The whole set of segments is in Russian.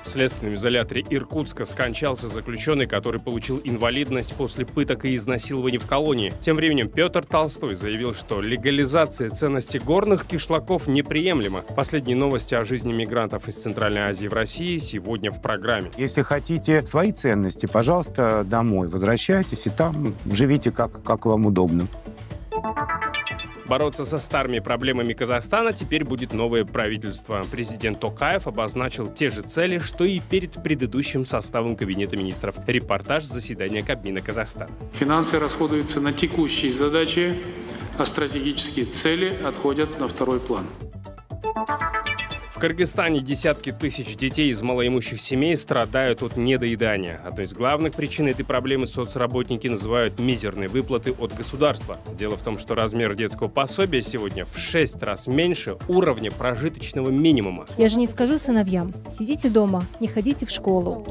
В следственном изоляторе Иркутска скончался заключенный, который получил инвалидность после пыток и изнасилований в колонии. Тем временем Петр Толстой заявил, что легализация ценностей горных кишлаков неприемлема. Последние новости о жизни мигрантов из Центральной Азии в России сегодня в программе. Если хотите свои ценности, пожалуйста, домой возвращайтесь и там живите как вам удобно. Бороться со старыми проблемами Казахстана теперь будет новое правительство. Президент Токаев обозначил те же цели, что и перед предыдущим составом Кабинета министров. Репортаж с заседания Кабмина Казахстана. Финансы расходуются на текущие задачи, а стратегические цели отходят на второй план. В Кыргызстане десятки тысяч детей из малоимущих семей страдают от недоедания. Одной из главных причин этой проблемы соцработники называют мизерные выплаты от государства. Дело в том, что размер детского пособия сегодня в 6 раз меньше уровня прожиточного минимума. Я же не скажу сыновьям: сидите дома, не ходите в школу.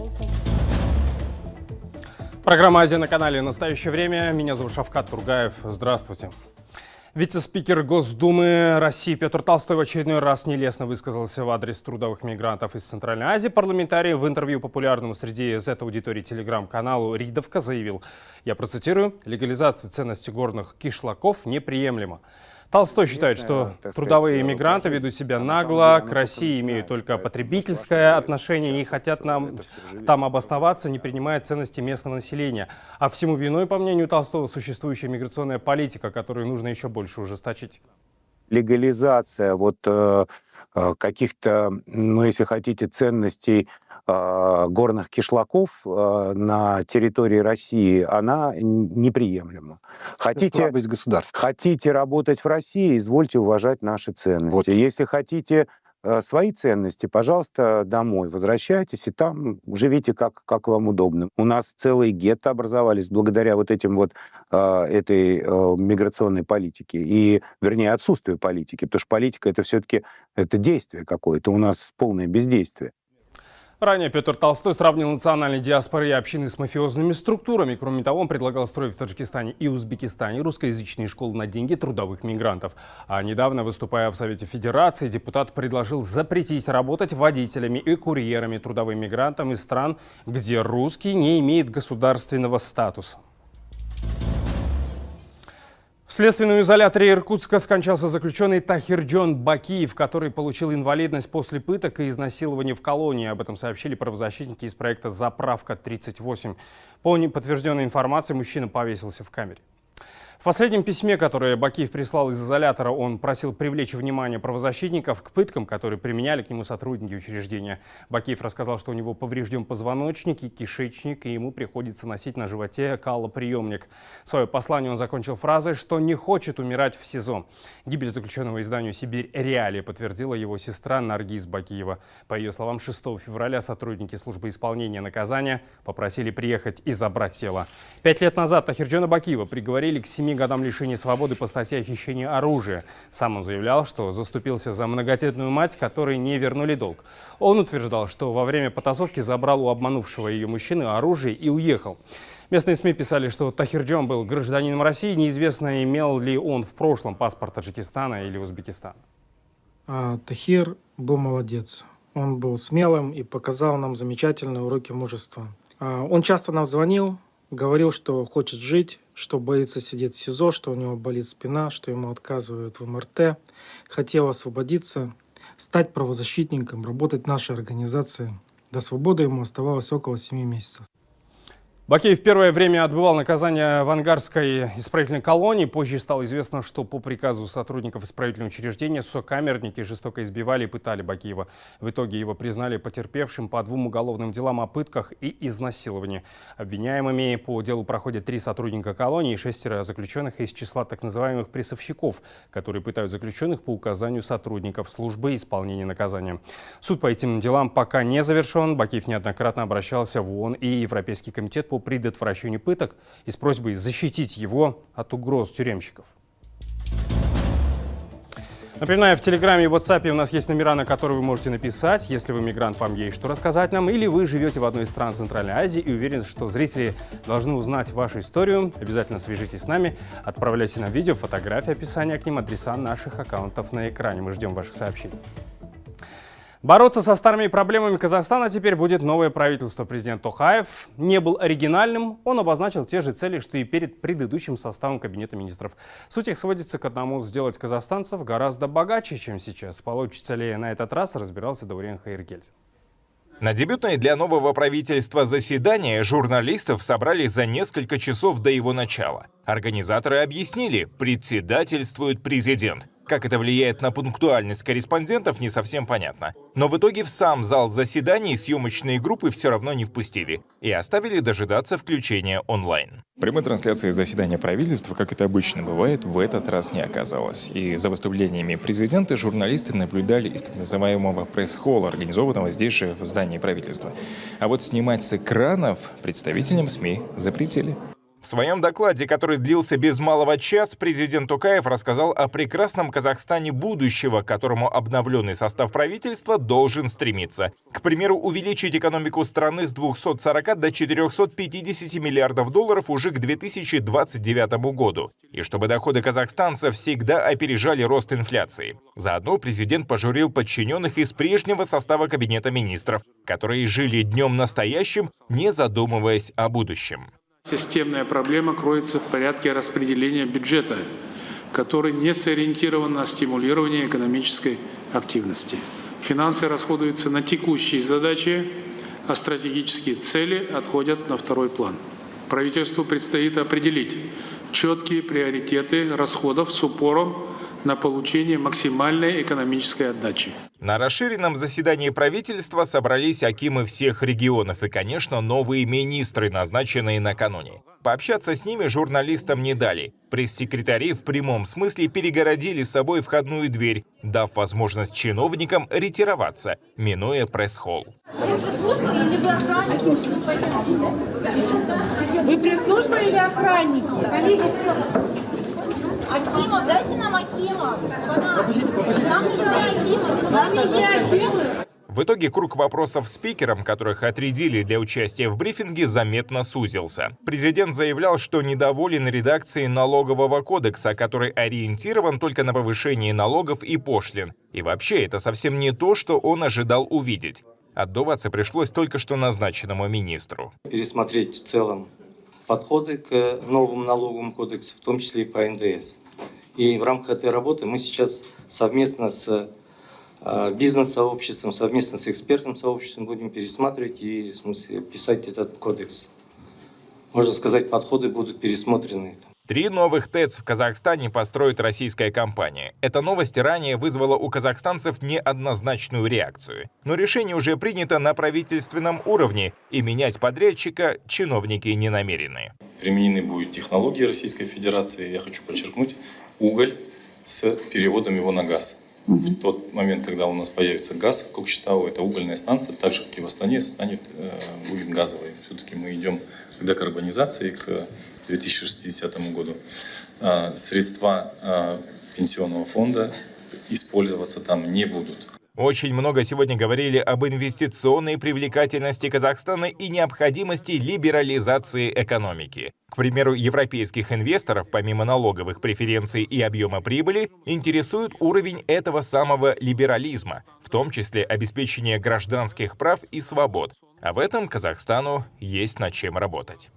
Программа «Азия» на канале «Настоящее время». Меня зовут Шавкат Тургаев. Здравствуйте. Вице-спикер Госдумы России Петр Толстой в очередной раз нелестно высказался в адрес трудовых мигрантов из Центральной Азии. Парламентарий в интервью популярному среди Z-аудитории телеграм-каналу «Ридовка» заявил, я процитирую, «легализация ценностей горных кишлаков неприемлема». Толстой считает, что трудовые мигранты ведут себя нагло, к России имеют только потребительское отношение и хотят там обосноваться, не принимая ценности местного населения. А всему виной, по мнению Толстого, существующая миграционная политика, которую нужно еще больше ужесточить. Легализация каких-то, если хотите, ценностей горных кишлаков на территории России, она неприемлема. Хотите работать в России, извольте уважать наши ценности. Если хотите свои ценности, пожалуйста, домой возвращайтесь и там живите как вам удобно. У нас целые гетто образовались благодаря этой миграционной политике, вернее, отсутствию политики, потому что политика это все-таки действие какое-то, у нас полное бездействие. Ранее Петр Толстой сравнил национальные диаспоры и общины с мафиозными структурами. Кроме того, он предлагал строить в Таджикистане и Узбекистане русскоязычные школы на деньги трудовых мигрантов. А недавно, выступая в Совете Федерации, депутат предложил запретить работать водителями и курьерами трудовым мигрантам из стран, где русский не имеет государственного статуса. В следственном изоляторе Иркутска скончался заключенный Тахирджон Бакиев, который получил инвалидность после пыток и изнасилований в колонии. Об этом сообщили правозащитники из проекта «Заправка-38». По неподтвержденной информации, мужчина повесился в камере. В последнем письме, которое Бакиев прислал из изолятора, он просил привлечь внимание правозащитников к пыткам, которые применяли к нему сотрудники учреждения. Бакиев рассказал, что у него поврежден позвоночник и кишечник, и ему приходится носить на животе каллоприемник. Свое послание он закончил фразой, что не хочет умирать в СИЗО. Гибель заключенного изданию «Сибирь Реалии» подтвердила его сестра Наргиз Бакиева. По ее словам, 6 февраля сотрудники службы исполнения наказания попросили приехать и забрать тело. 5 лет назад Тахирджона Бакиева приговорили к 7 годам лишения свободы по статье о хищении оружия. Сам он заявлял, что заступился за многодетную мать, которой не вернули долг. Он утверждал, что во время потасовки забрал у обманувшего ее мужчины оружие и уехал. Местные СМИ писали, что Тахирджон был гражданином России. Неизвестно, имел ли он в прошлом паспорт Таджикистана или Узбекистана. Тахир был молодец. Он был смелым и показал нам замечательные уроки мужества. Он часто нам звонил, говорил, что хочет жить, что боится сидеть в СИЗО, что у него болит спина, что ему отказывают в МРТ. Хотел освободиться, стать правозащитником, работать в нашей организации. До свободы ему оставалось около 7 месяцев. Бакиев первое время отбывал наказание в Ангарской исправительной колонии. Позже стало известно, что по приказу сотрудников исправительного учреждения сокамерники жестоко избивали и пытали Бакиева. В итоге его признали потерпевшим по 2 уголовным делам о пытках и изнасиловании. Обвиняемыми по делу проходят 3 сотрудника колонии и 6 заключенных из числа так называемых прессовщиков, которые пытают заключенных по указанию сотрудников службы исполнения наказания. Суд по этим делам пока не завершен. Бакиев неоднократно обращался в ООН и Европейский комитет по предотвращению пыток и с просьбой защитить его от угроз тюремщиков. Напоминаю, в Телеграме и WhatsApp у нас есть номера, на которые вы можете написать, если вы мигрант, вам есть что рассказать нам, или вы живете в одной из стран Центральной Азии и уверены, что зрители должны узнать вашу историю. Обязательно свяжитесь с нами, отправляйте нам видео, фотографии, описание к ним, адреса наших аккаунтов на экране. Мы ждем ваших сообщений. Бороться со старыми проблемами Казахстана теперь будет новое правительство. Президент Токаев не был оригинальным. Он обозначил те же цели, что и перед предыдущим составом Кабинета министров. Суть их сводится к одному: сделать казахстанцев гораздо богаче, чем сейчас. Получится ли на этот раз, разбирался Даурен Хайыргельдин. На дебютное для нового правительства заседание журналистов собрали за несколько часов до его начала. Организаторы объяснили, председательствует президент. Как это влияет на пунктуальность корреспондентов, не совсем понятно. Но в итоге в сам зал заседаний съемочные группы все равно не впустили и оставили дожидаться включения онлайн. Прямой трансляции заседания правительства, как это обычно бывает, в этот раз не оказалось. И за выступлениями президента журналисты наблюдали из так называемого пресс-холла, организованного здесь же в здании правительства. А вот снимать с экранов представителям СМИ запретили. В своем докладе, который длился без малого час, президент Токаев рассказал о прекрасном Казахстане будущего, к которому обновленный состав правительства должен стремиться. К примеру, увеличить экономику страны с 240 до 450 миллиардов долларов уже к 2029 году. И чтобы доходы казахстанцев всегда опережали рост инфляции. Заодно президент пожурил подчиненных из прежнего состава Кабинета министров, которые жили днем настоящим, не задумываясь о будущем. Системная проблема кроется в порядке распределения бюджета, который не сориентирован на стимулирование экономической активности. Финансы расходуются на текущие задачи, а стратегические цели отходят на второй план. Правительству предстоит определить четкие приоритеты расходов с упором на получение максимальной экономической отдачи. На расширенном заседании правительства собрались акимы всех регионов и, конечно, новые министры, назначенные накануне. Пообщаться с ними журналистам не дали. Пресс-секретари в прямом смысле перегородили с собой входную дверь, дав возможность чиновникам ретироваться, минуя пресс-холл. Вы пресс-служба или охранники? Коллеги, все. Акимов, дайте нам Акимов. Нам нужны Акимы. Нам нужны Акимы. В итоге круг вопросов спикерам, которых отрядили для участия в брифинге, заметно сузился. Президент заявлял, что недоволен редакцией налогового кодекса, который ориентирован только на повышение налогов и пошлин. И вообще, это совсем не то, что он ожидал увидеть. Отдуваться пришлось только что назначенному министру. Пересмотреть в целом подходы к новому налоговому кодексу, в том числе и по НДС. И в рамках этой работы мы сейчас совместно с бизнес-сообществом, совместно с экспертным сообществом будем пересматривать и, в смысле, писать этот кодекс. Можно сказать, подходы будут пересмотрены. 3 новых ТЭЦ в Казахстане построит российская компания. Эта новость ранее вызвала у казахстанцев неоднозначную реакцию. Но решение уже принято на правительственном уровне, и менять подрядчика чиновники не намерены. Применены будут технологии Российской Федерации. Я хочу подчеркнуть, уголь с переводом его на газ. В тот момент, когда у нас появится газ в Кокшетау, эта угольная станция, так же как и в Астане, будет газовой. Все-таки мы идем к декарбонизации, к 2060 году. Средства пенсионного фонда использоваться там не будут. Очень много сегодня говорили об инвестиционной привлекательности Казахстана и необходимости либерализации экономики. К примеру, европейских инвесторов, помимо налоговых преференций и объема прибыли, интересует уровень этого самого либерализма, в том числе обеспечение гражданских прав и свобод. А в этом Казахстану есть над чем работать.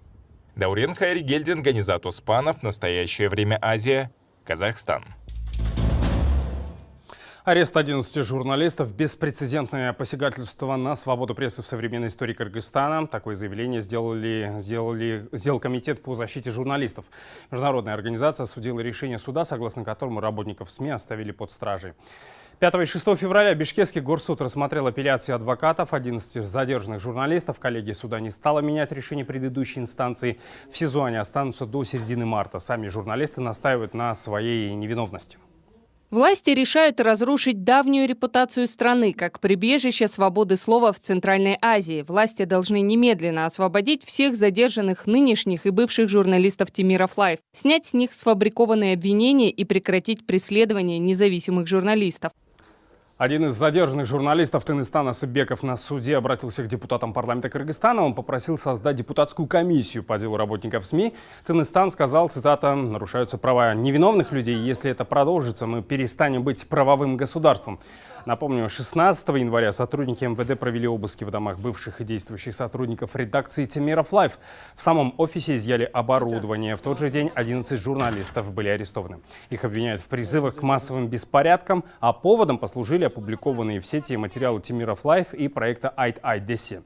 Даурен Хайыргельдин, Ганизат Успанов, «Настоящее время. Азия», Казахстан. Арест 11 журналистов – беспрецедентное посягательство на свободу прессы в современной истории Кыргызстана. Такое заявление сделал Комитет по защите журналистов. Международная организация осудила решение суда, согласно которому работников СМИ оставили под стражей. 5 и 6 февраля Бишкекский горсуд рассмотрел апелляции адвокатов 11 задержанных журналистов. Коллегия суда не стала менять решение предыдущей инстанции. В СИЗО они останутся до середины марта. Сами журналисты настаивают на своей невиновности. Власти решают разрушить давнюю репутацию страны как прибежище свободы слова в Центральной Азии. Власти должны немедленно освободить всех задержанных нынешних и бывших журналистов Темиров Лайв, снять с них сфабрикованные обвинения и прекратить преследование независимых журналистов. Один из задержанных журналистов Тыныстан Асыбеков на суде обратился к депутатам парламента Кыргызстана. Он попросил создать депутатскую комиссию по делу работников СМИ. Тыныстан сказал, цитата, «нарушаются права невиновных людей. Если это продолжится, мы перестанем быть правовым государством». Напомню, 16 января сотрудники МВД провели обыски в домах бывших и действующих сотрудников редакции Темиров Лайв. В самом офисе изъяли оборудование. В тот же день 11 журналистов были арестованы. Их обвиняют в призывах к массовым беспорядкам, а поводом послужили опубликованные в сети материалы Темиров Лайв и проекта Айт-Айт-Деси.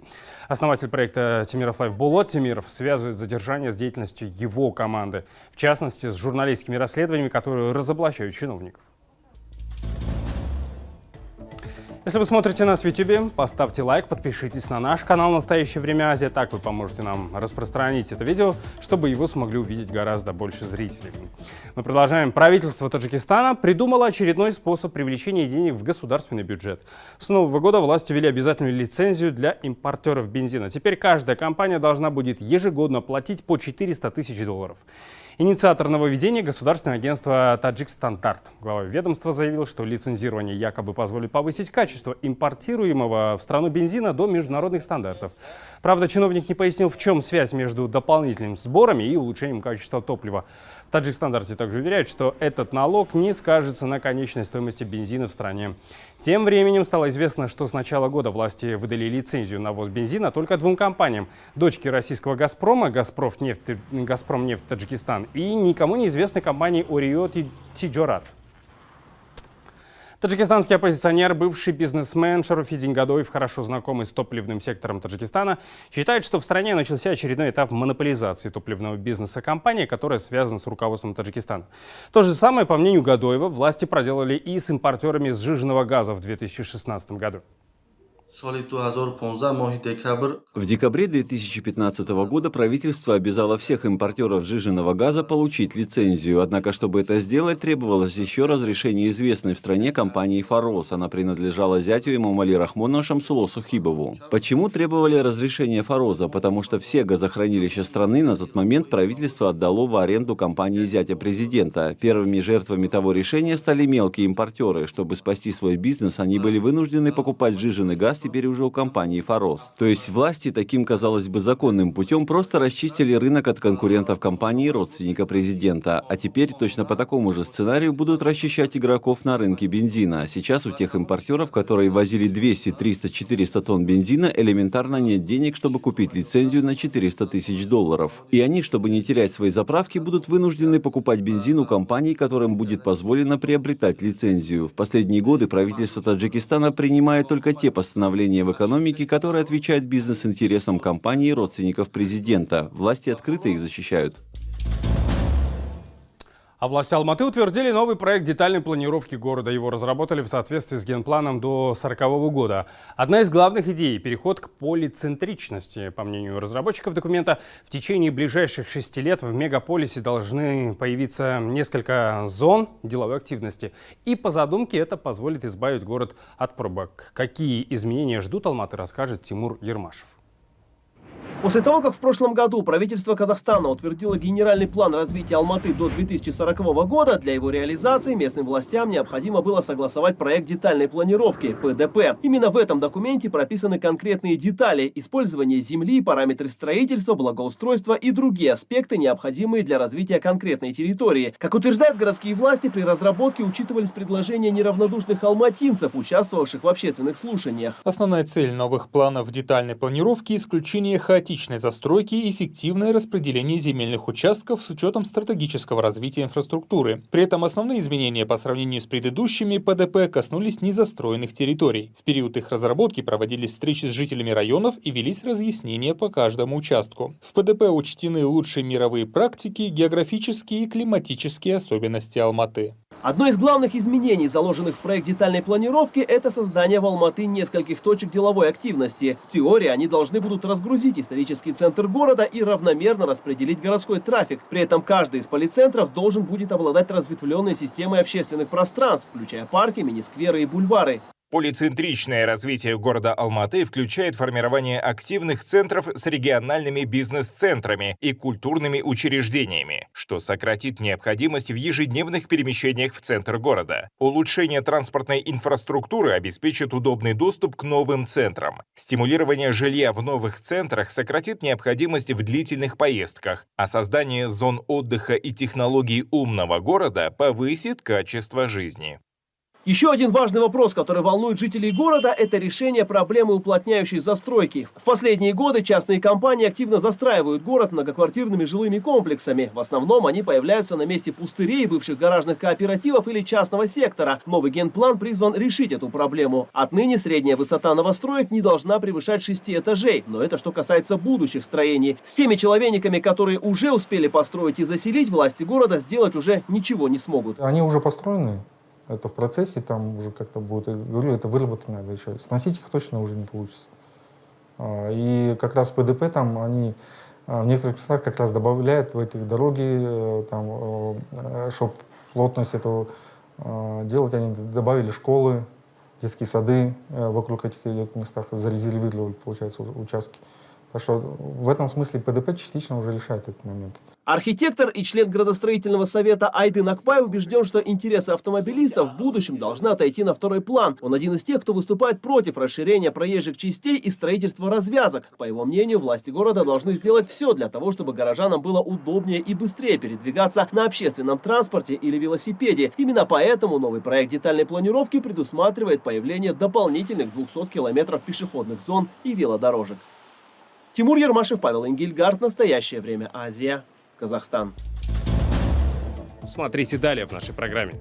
Основатель проекта Темиров Лайв Болот Темиров связывает задержание с деятельностью его команды. В частности, с журналистскими расследованиями, которые разоблачают чиновников. Если вы смотрите нас в YouTube, поставьте лайк, подпишитесь на наш канал «Настоящее время Азия». Так вы поможете нам распространить это видео, чтобы его смогли увидеть гораздо больше зрителей. Мы продолжаем. Правительство Таджикистана придумало очередной способ привлечения денег в государственный бюджет. С нового года власти ввели обязательную лицензию для импортеров бензина. Теперь каждая компания должна будет ежегодно платить по $400 тысяч. Инициатор нововведения – государственное агентство «Таджикстандарт». Глава ведомства заявил, что лицензирование якобы позволит повысить качество импортируемого в страну бензина до международных стандартов. Правда, чиновник не пояснил, в чем связь между дополнительными сборами и улучшением качества топлива. В «Таджикстандарте» также уверяют, что этот налог не скажется на конечной стоимости бензина в стране. Тем временем стало известно, что с начала года власти выдали лицензию на ввоз бензина только двум компаниям – дочке российского «Газпрома» «Газпромнефть Таджикистан» и никому неизвестной компании «Орио Тиджорат». Таджикистанский оппозиционер, бывший бизнесмен Шаруфиддин Гадоев, хорошо знакомый с топливным сектором Таджикистана, считает, что в стране начался очередной этап монополизации топливного бизнеса компании, которая связана с руководством Таджикистана. То же самое, по мнению Гадоева, власти проделали и с импортерами сжиженного газа в 2016 году. В декабре 2015 года правительство обязало всех импортеров сжиженного газа получить лицензию. Однако, чтобы это сделать, требовалось еще разрешение известной в стране компании «Фарос». Она принадлежала зятю Эмомали Рахмона Шамсуло Сухибову. Почему требовали разрешения «Фароза»? Потому что все газохранилища страны на тот момент правительство отдало в аренду компании зятя президента. Первыми жертвами того решения стали мелкие импортеры. Чтобы спасти свой бизнес, они были вынуждены покупать сжиженный газ теперь уже у компании «Фарос». То есть власти таким, казалось бы, законным путем просто расчистили рынок от конкурентов компании родственника президента. А теперь точно по такому же сценарию будут расчищать игроков на рынке бензина. Сейчас у тех импортеров, которые возили 200, 300, 400 тонн бензина, элементарно нет денег, чтобы купить лицензию на $400 тысяч. И они, чтобы не терять свои заправки, будут вынуждены покупать бензин у компаний, которым будет позволено приобретать лицензию. В последние годы правительство Таджикистана принимает только те постановления в экономике, которые отвечают бизнес-интересам компаний и родственников президента. Власти открыто их защищают. А власти Алматы утвердили новый проект детальной планировки города. Его разработали в соответствии с генпланом до 2040 года. Одна из главных идей – переход к полицентричности. По мнению разработчиков документа, в течение ближайших 6 лет в мегаполисе должны появиться несколько зон деловой активности. И по задумке это позволит избавить город от пробок. Какие изменения ждут Алматы, расскажет Тимур Ермашев. После того, как в прошлом году правительство Казахстана утвердило генеральный план развития Алматы до 2040 года, для его реализации местным властям необходимо было согласовать проект детальной планировки ПДП. Именно в этом документе прописаны конкретные детали: использование земли, параметры строительства, благоустройства и другие аспекты, необходимые для развития конкретной территории. Как утверждают городские власти, при разработке учитывались предложения неравнодушных алматинцев, участвовавших в общественных слушаниях. Основная цель новых планов детальной планировки – исключение хаотичности застройки и эффективное распределение земельных участков с учетом стратегического развития инфраструктуры. При этом основные изменения по сравнению с предыдущими ПДП коснулись незастроенных территорий. В период их разработки проводились встречи с жителями районов и велись разъяснения по каждому участку. В ПДП учтены лучшие мировые практики, географические и климатические особенности Алматы. Одно из главных изменений, заложенных в проект детальной планировки, это создание в Алматы нескольких точек деловой активности. В теории они должны будут разгрузить исторический центр города и равномерно распределить городской трафик. При этом каждый из полицентров должен будет обладать разветвленной системой общественных пространств, включая парки, мини-скверы и бульвары. Полицентричное развитие города Алматы включает формирование активных центров с региональными бизнес-центрами и культурными учреждениями, что сократит необходимость в ежедневных перемещениях в центр города. Улучшение транспортной инфраструктуры обеспечит удобный доступ к новым центрам. Стимулирование жилья в новых центрах сократит необходимость в длительных поездках, а создание зон отдыха и технологий умного города повысит качество жизни. Еще один важный вопрос, который волнует жителей города, это решение проблемы уплотняющей застройки. В последние годы частные компании активно застраивают город многоквартирными жилыми комплексами. В основном они появляются на месте пустырей, бывших гаражных кооперативов или частного сектора. Новый генплан призван решить эту проблему. Отныне средняя высота новостроек не должна превышать 6 этажей. Но это что касается будущих строений. С теми человейниками, которые уже успели построить и заселить, власти города сделать уже ничего не смогут. Они уже построены. Это в процессе, там уже как-то будет, говорю, это выработать надо еще. Сносить их точно уже не получится. И как раз ПДП там, они в некоторых местах как раз добавляют в эти дороги, там, чтобы плотность этого делать, они добавили школы, детские сады вокруг этих местах, зарезервировали, получается, участки. Так что в этом смысле ПДП частично уже решает этот момент. Архитектор и член градостроительного совета Айдын Акбай убежден, что интересы автомобилистов в будущем должны отойти на второй план. Он один из тех, кто выступает против расширения проезжих частей и строительства развязок. По его мнению, власти города должны сделать все для того, чтобы горожанам было удобнее и быстрее передвигаться на общественном транспорте или велосипеде. Именно поэтому новый проект детальной планировки предусматривает появление дополнительных 200 километров пешеходных зон и велодорожек. Тимур Ермашев, Павел Энгельгард. Настоящее время. Азия. Казахстан. Смотрите далее в нашей программе.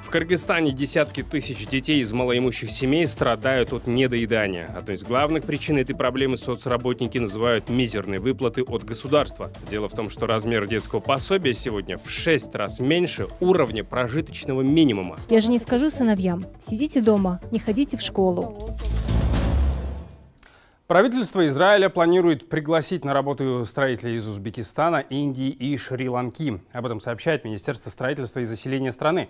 В Кыргызстане десятки тысяч детей из малоимущих семей страдают от недоедания. Одной из главных причин этой проблемы соцработники называют мизерные выплаты от государства. Дело в том, что размер детского пособия сегодня в 6 раз меньше уровня прожиточного минимума. Я же не скажу сыновьям: сидите дома, не ходите в школу. Правительство Израиля планирует пригласить на работу строителей из Узбекистана, Индии и Шри-Ланки. Об этом сообщает Министерство строительства и заселения страны.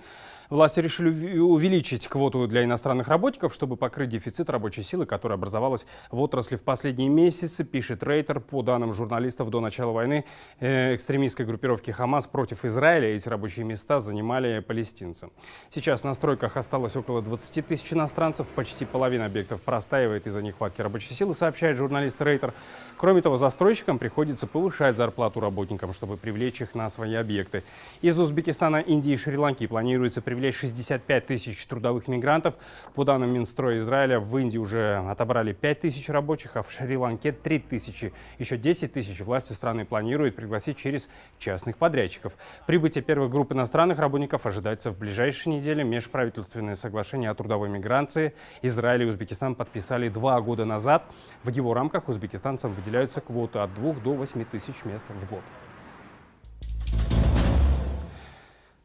Власти решили увеличить квоту для иностранных работников, чтобы покрыть дефицит рабочей силы, который образовалась в отрасли в последние месяцы, пишет Рейтер. По данным журналистов, до начала войны экстремистской группировки Хамас против Израиля эти рабочие места занимали палестинцы. Сейчас на стройках осталось около 20 тысяч иностранцев, почти половина объектов простаивает из-за нехватки рабочей силы, сообщает журналист Рейтер. Кроме того, застройщикам приходится повышать зарплату работникам, чтобы привлечь их на свои объекты. Из Узбекистана, Индии и Шри-Ланки планируется привлечь 65 тысяч трудовых мигрантов. По данным Минстроя Израиля, в Индии уже отобрали 5 тысяч рабочих, а в Шри-Ланке 3 тысячи. Еще 10 тысяч власти страны планируют пригласить через частных подрядчиков. Прибытие первых групп иностранных работников ожидается в ближайшие недели. Межправительственное соглашение о трудовой миграции Израиль и Узбекистан подписали 2 года назад. В его рамках узбекистанцам выделяются квоты от 2 до 8 тысяч мест в год.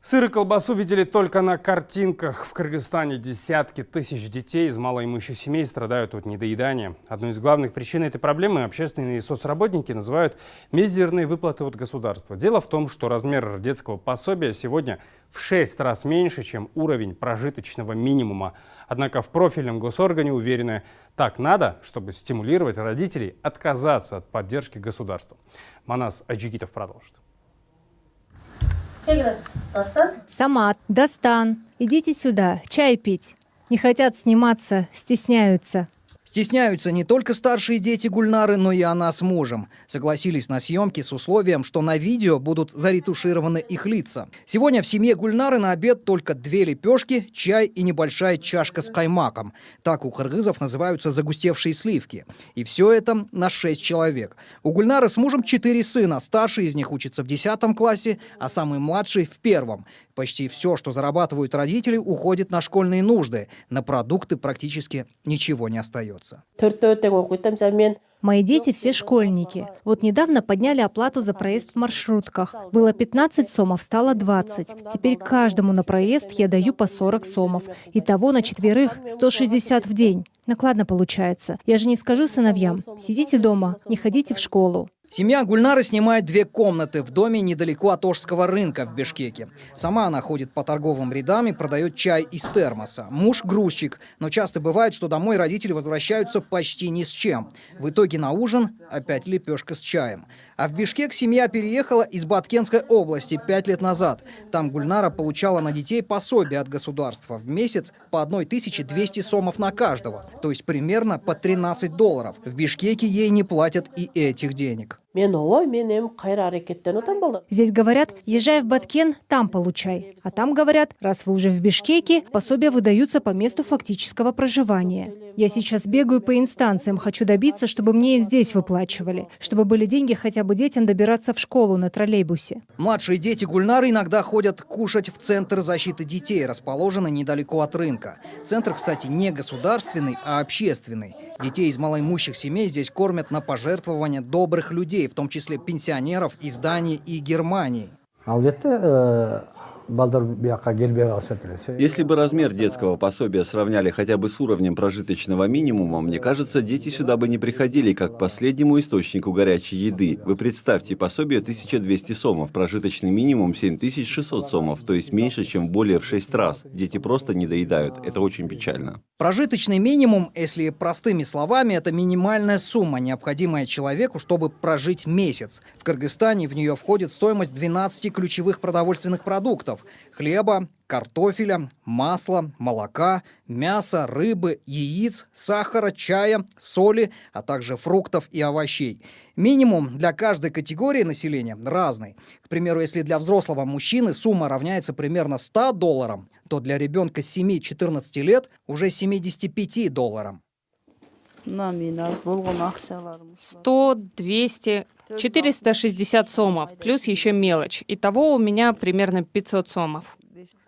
Сыр и колбасу видели только на картинках. В Кыргызстане десятки тысяч детей из малоимущих семей страдают от недоедания. Одной из главных причин этой проблемы общественные соцработники называют мизерные выплаты от государства. Дело в том, что размер детского пособия сегодня в 6 раз меньше, чем уровень прожиточного минимума. Однако в профильном госоргане уверены, так надо, чтобы стимулировать родителей отказаться от поддержки государства. Манас Аджигитов продолжит. Самат, Дастан, идите сюда, чай пить. Не хотят сниматься, стесняются. Стесняются не только старшие дети Гульнары, но и она с мужем. Согласились на съемки с условием, что на видео будут заретушированы их лица. Сегодня в семье Гульнары на обед только 2 лепешки, чай и небольшая чашка с каймаком. Так у кыргызов называются загустевшие сливки. И все это на 6 человек. У Гульнары с мужем 4 сына. Старший из них учится в 10 классе, а самый младший в 1. Почти все, что зарабатывают родители, уходит на школьные нужды. На продукты практически ничего не остается. Мои дети все школьники. Вот недавно подняли оплату за проезд в маршрутках. Было 15 сомов, стало 20. Теперь каждому на проезд я даю по 40 сомов. Итого на четверых 160 в день. Накладно получается. Я же не скажу сыновьям: сидите дома, не ходите в школу. Семья Гульнары снимает 2 комнаты в доме недалеко от Ошского рынка в Бишкеке. Сама она ходит по торговым рядам и продает чай из термоса. Муж грузчик, но часто бывает, что домой родители возвращаются почти ни с чем. В итоге на ужин опять лепешка с чаем. А в Бишкек семья переехала из Баткенской области 5 лет назад. Там Гульнара получала на детей пособие от государства в месяц по 1200 сомов на каждого, то есть примерно по $13. В Бишкеке ей не платят и этих денег. Здесь говорят: езжай в Баткен, там получай. А там говорят: раз вы уже в Бишкеке, пособия выдаются по месту фактического проживания. Я сейчас бегаю по инстанциям, хочу добиться, чтобы мне их здесь выплачивали, чтобы были деньги хотя бы детям добираться в школу на троллейбусе. Младшие дети Гульнары иногда ходят кушать в Центр защиты детей, расположенный недалеко от рынка. Центр, кстати, не государственный, а общественный. Детей из малоимущих семей здесь кормят на пожертвования добрых людей, в том числе пенсионеров из Дании и Германии. Если бы размер детского пособия сравняли хотя бы с уровнем прожиточного минимума, мне кажется, дети сюда бы не приходили как к последнему источнику горячей еды. Вы представьте, пособие 1200 сомов, прожиточный минимум 7600 сомов, то есть меньше, чем более в 6 раз. Дети просто не доедают. Это очень печально. Прожиточный минимум, если простыми словами, это минимальная сумма, необходимая человеку, чтобы прожить месяц. В Кыргызстане в нее входит стоимость 12 ключевых продовольственных продуктов: хлеба, картофеля, масла, молока, мяса, рыбы, яиц, сахара, чая, соли, а также фруктов и овощей. Минимум для каждой категории населения разный. К примеру, если для взрослого мужчины сумма равняется примерно $100, то для ребенка 7-14 лет уже $75. 100, 200, 460 сомов, плюс еще мелочь. Итого у меня примерно 500 сомов.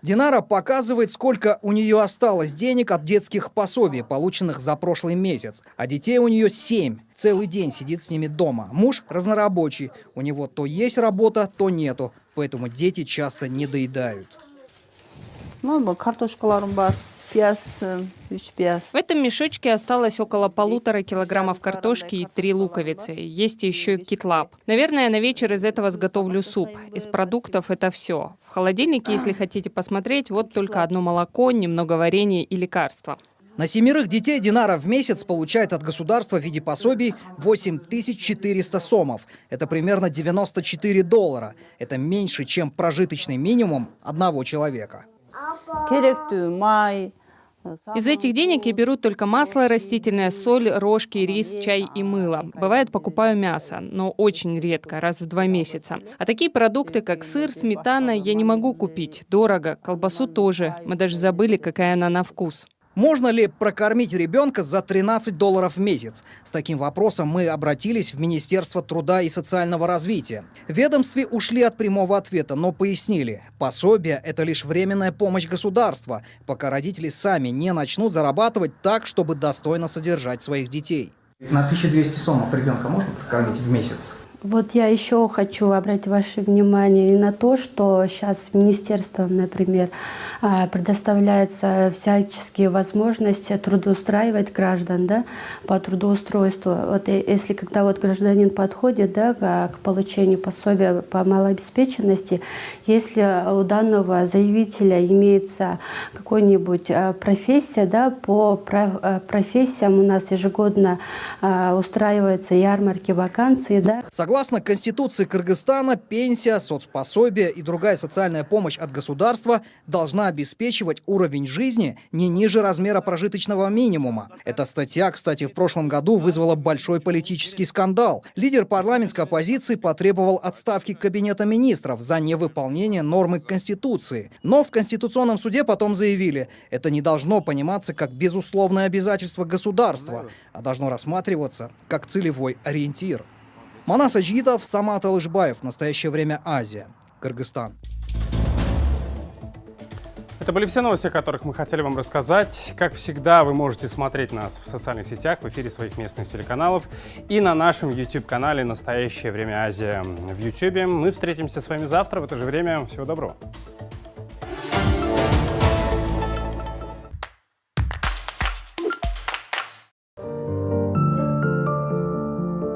Динара показывает, сколько у нее осталось денег от детских пособий, полученных за прошлый месяц. А детей у нее 7. Целый день сидит с ними дома. Муж разнорабочий. У него то есть работа, то нету. Поэтому дети часто не доедают. В этом мешочке осталось около 1,5 килограммов картошки и 3 луковицы. Есть еще китлап. Наверное, на вечер из этого сготовлю суп. Из продуктов это все. В холодильнике, если хотите посмотреть, вот только одно молоко, немного варенья и лекарства. На 7 детей Динара в месяц получает от государства в виде пособий 8400 сомов. Это примерно $94. Это меньше, чем прожиточный минимум одного человека. Из этих денег я беру только масло, растительная соль, рожки, рис, чай и мыло. Бывает, покупаю мясо, но очень редко, раз в 2 месяца. А такие продукты, как сыр, сметана, я не могу купить. Дорого. Колбасу тоже. Мы даже забыли, какая она на вкус. Можно ли прокормить ребенка за $13 в месяц? С таким вопросом мы обратились в Министерство труда и социального развития. В ведомстве ушли от прямого ответа, но пояснили: пособие – это лишь временная помощь государства, пока родители сами не начнут зарабатывать так, чтобы достойно содержать своих детей. На 1200 сомов ребенка можно прокормить в месяц? Вот я еще хочу обратить ваше внимание на то, что сейчас министерством, например, предоставляются всяческие возможности трудоустраивать граждан, да, по трудоустройству. Вот если когда вот гражданин подходит, да, к получению пособия по малообеспеченности, если у данного заявителя имеется какой-нибудь профессия, да, по профессиям у нас ежегодно устраиваются ярмарки, вакансии, да. Согласно Конституции Кыргызстана, пенсия, соцпособие и другая социальная помощь от государства должна обеспечивать уровень жизни не ниже размера прожиточного минимума. Эта статья, кстати, в прошлом году вызвала большой политический скандал. Лидер парламентской оппозиции потребовал отставки Кабинета министров за невыполнение нормы Конституции. Но в Конституционном суде потом заявили, это не должно пониматься как безусловное обязательство государства, а должно рассматриваться как целевой ориентир. Манас Аджидов, Самат Алышбаев. В настоящее время Азия. Кыргызстан. Это были все новости, о которых мы хотели вам рассказать. Как всегда, вы можете смотреть нас в социальных сетях, в эфире своих местных телеканалов и на нашем YouTube-канале «Настоящее время Азия» в YouTube. Мы встретимся с вами завтра в это же время. Всего доброго.